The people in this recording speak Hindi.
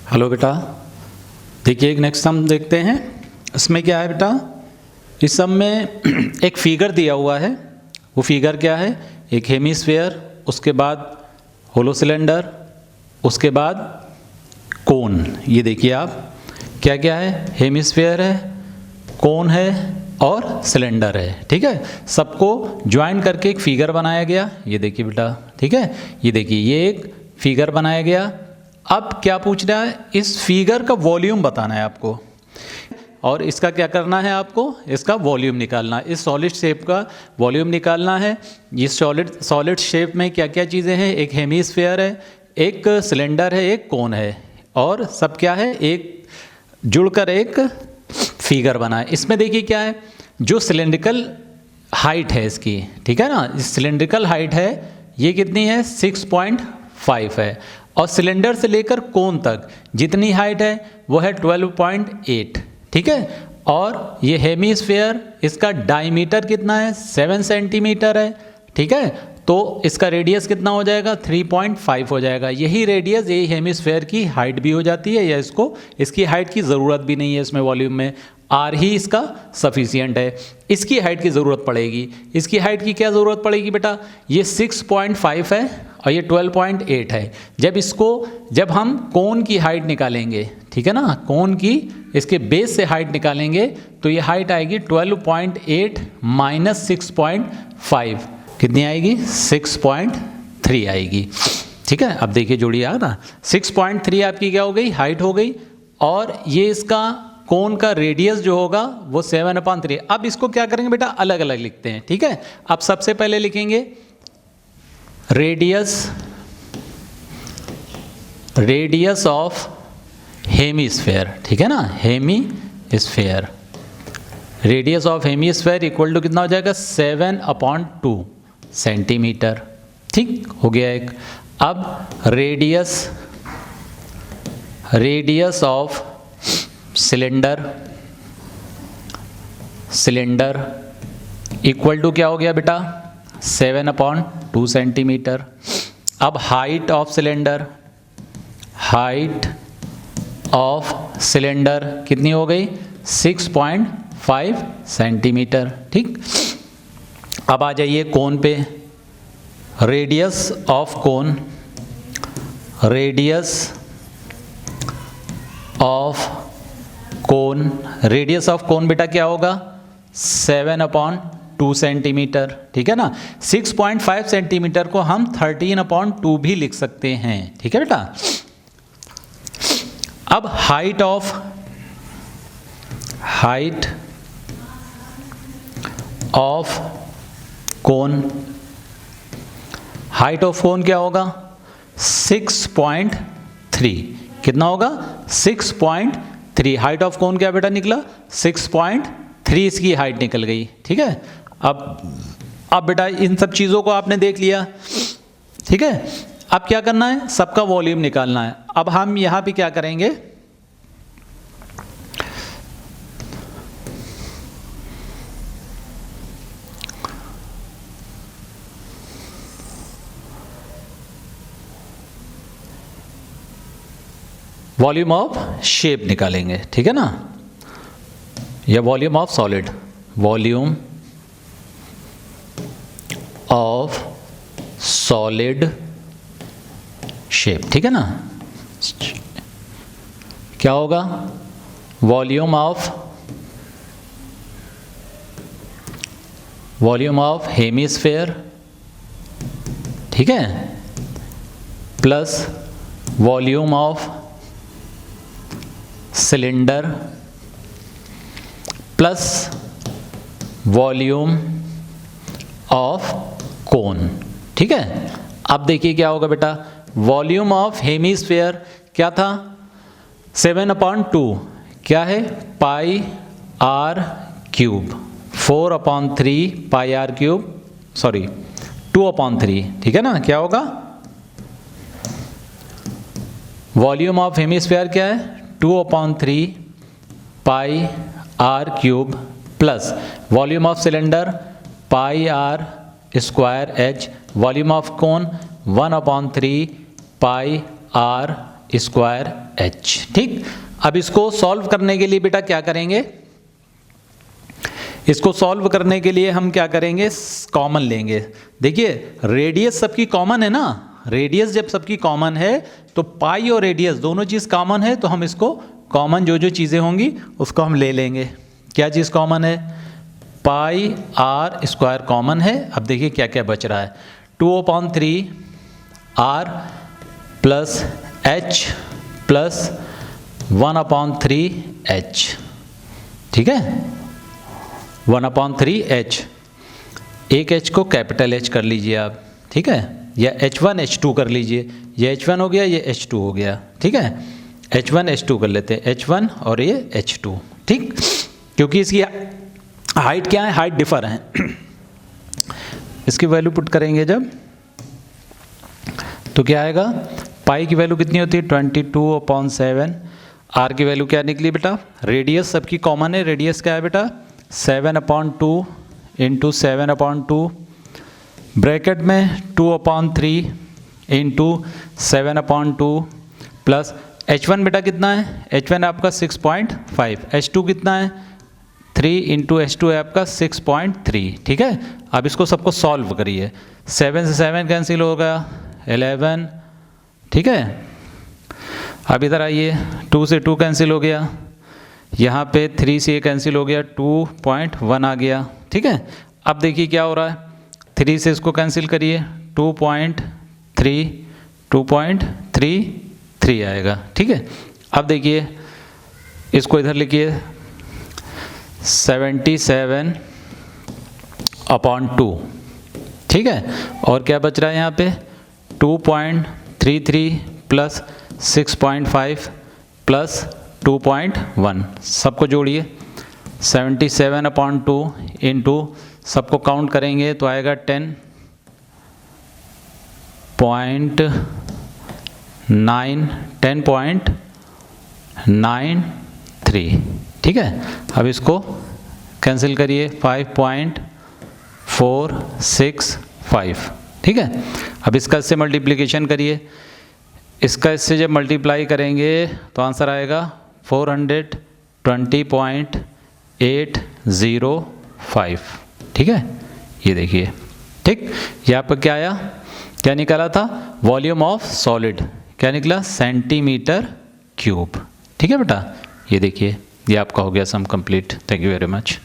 हेलो बेटा, देखिए एक नेक्स्ट सम देखते हैं। इसमें क्या है बेटा, इस सम में एक फिगर दिया हुआ है। वो फिगर क्या है, एक हेमीस्फेयर, उसके बाद होलो सिलेंडर, उसके बाद कोन। ये देखिए आप, क्या क्या है, हेमीस्फेयर है, कोन है और सिलेंडर है। ठीक है, सबको ज्वाइन करके एक फिगर बनाया गया। ये देखिए बेटा, ठीक है, ये देखिए ये एक फिगर बनाया गया। अब क्या पूछ रहा है, इस फिगर का वॉल्यूम बताना है आपको, और इसका क्या करना है आपको, इसका वॉल्यूम निकालना है। इस सॉलिड शेप का वॉल्यूम निकालना है। ये सॉलिड शेप में क्या क्या चीज़ें हैं, एक हेमीस्फेयर है, एक सिलेंडर है, एक कोन है, और सब क्या है, एक जुड़कर एक फिगर बना है। इसमें देखिए क्या है, जो सिलेंड्रिकल हाइट है इसकी, ठीक है ना, सिलेंड्रिकल हाइट है ये कितनी है, 6.5 है, और सिलेंडर से लेकर कोन तक जितनी हाइट है वो है 12.8। ठीक है, और ये हेमीस्फेयर, इसका डायमीटर कितना है, 7 सेंटीमीटर है। ठीक है, तो इसका रेडियस कितना हो जाएगा, 3.5 हो जाएगा। यही रेडियस, यही हेमीस्फेयर की हाइट भी हो जाती है, या इसकी हाइट की ज़रूरत भी नहीं है इसमें वॉल्यूम में, आर ही इसका सफिशियंट है। इसकी हाइट की ज़रूरत पड़ेगी। इसकी हाइट की क्या ज़रूरत पड़ेगी बेटा, ये 6.5 है और ये 12.8 है। जब हम कोन की हाइट निकालेंगे, ठीक है ना, कोन की इसके बेस से हाइट निकालेंगे तो ये हाइट आएगी 12.8 माइनस 6.5, कितनी आएगी, 6.3 आएगी। ठीक है, अब देखिए जोड़िए आ ना, 6.3 आपकी क्या हो गई, हाइट हो गई, और ये इसका कोन का रेडियस जो होगा वो 7/3। अब इसको क्या करेंगे बेटा, अलग अलग लिखते हैं। ठीक है, अब सबसे पहले लिखेंगे रेडियस ऑफ हेमीस्फेयर। ठीक है ना, hemisphere, radius of hemisphere equal to कितना हो जाएगा, 7/2 सेंटीमीटर। ठीक हो गया एक। अब radius of cylinder equal to क्या हो गया बेटा, 7/2 सेंटीमीटर। अब हाइट ऑफ सिलेंडर कितनी हो गई, 6.5 सेंटीमीटर। ठीक, अब आ जाइए कोन पे, रेडियस ऑफ कोन बेटा क्या होगा, 7/2 सेंटीमीटर। ठीक है ना, 6.5 सेंटीमीटर को हम 13/2 भी लिख सकते हैं। ठीक है बेटा, अब हाइट ऑफ कोन क्या होगा, 6.3। कितना होगा, 6.3। हाइट ऑफ कोन क्या बेटा निकला, 6.3 इसकी हाइट निकल गई। ठीक है, अब बेटा इन सब चीज़ों को आपने देख लिया। ठीक है, अब क्या करना है, सबका वॉल्यूम निकालना है। अब हम यहां पे क्या करेंगे, वॉल्यूम ऑफ शेप निकालेंगे। ठीक है ना, या volume of solid, volume of solid shape. ठीक है ना, क्या होगा, वॉल्यूम ऑफ हेमीस्फेयर, ठीक है, plus volume of cylinder plus volume of कोन। ठीक है, अब देखिए क्या होगा बेटा, वॉल्यूम ऑफ हेमीस्फेयर क्या था, 7/2, क्या है, pi r cube, 4/3 pi r cube, sorry 2/3। ठीक है ना, क्या होगा, वॉल्यूम ऑफ हेमीस्फेयर क्या है, 2/3 pi r cube plus volume of cylinder pi r square h, volume of cone 1/3 pi r square h. ठीक, अब इसको सॉल्व करने के लिए बेटा क्या करेंगे, इसको सॉल्व करने के लिए हम क्या करेंगे, कॉमन लेंगे। देखिए रेडियस सबकी कॉमन है ना, रेडियस जब सबकी कॉमन है तो पाई और रेडियस दोनों चीज़ कॉमन है, तो हम इसको कॉमन जो जो चीज़ें होंगी उसको हम ले लेंगे। क्या चीज़ कॉमन है, पाई आर स्क्वायर कॉमन है। अब देखिए क्या क्या बच रहा है, 2/3 r plus h plus 1/3 h. ठीक है, 1/3 एच, एक एच को कैपिटल एच कर लीजिए आप, ठीक है, या H1 H2 कर लीजिए, ये H1 हो गया, ये H2 हो गया। ठीक है, H1 H2 कर लेते हैं, H1 और ये H2। ठीक, क्योंकि इसकी हाइट क्या है, हाइट डिफर है। इसकी वैल्यू पुट करेंगे जब तो क्या आएगा, पाई की वैल्यू कितनी होती है 22/7। आर की वैल्यू क्या निकली बेटा, रेडियस सबकी कॉमन है, रेडियस क्या है बेटा 7/2 इंटू 7/2 ब्रैकेट में 2/3 इंटू 7/2 प्लस H1 बेटा कितना है, H1 आपका 6.5, H2 कितना है 3 इंटू H2 है आपका 6.3। ठीक है, अब इसको सबको सॉल्व करिए, 7 से 7 कैंसिल होगा 11। ठीक है, अब इधर आइए, 2 से 2 कैंसिल हो गया, यहाँ पे 3 से ये कैंसिल हो गया, 2.1 आ गया। ठीक है, अब देखिए क्या हो रहा है, 3 से इसको कैंसिल करिए, 2.33 आएगा। ठीक है, अब देखिए इसको इधर लिखिए 77/2। ठीक है, और क्या बच रहा है यहाँ पे 2.33 प्लस 6.5 प्लस 2.1, सबको जोड़िए 77/2 इंटू सबको काउंट करेंगे तो आएगा 10.93। ठीक है, अब इसको कैंसिल करिए 5.465। ठीक है, अब इसका इससे मल्टीप्लिकेशन करिए, इसका इससे जब मल्टीप्लाई करेंगे तो आंसर आएगा 420.805। ठीक है, ये देखिए। ठीक, ये आपका क्या आया, क्या निकाला था, वॉल्यूम ऑफ सॉलिड क्या निकला, सेंटीमीटर क्यूब। ठीक है बेटा, ये देखिए, ये आपका हो गया sum complete. Thank you very much.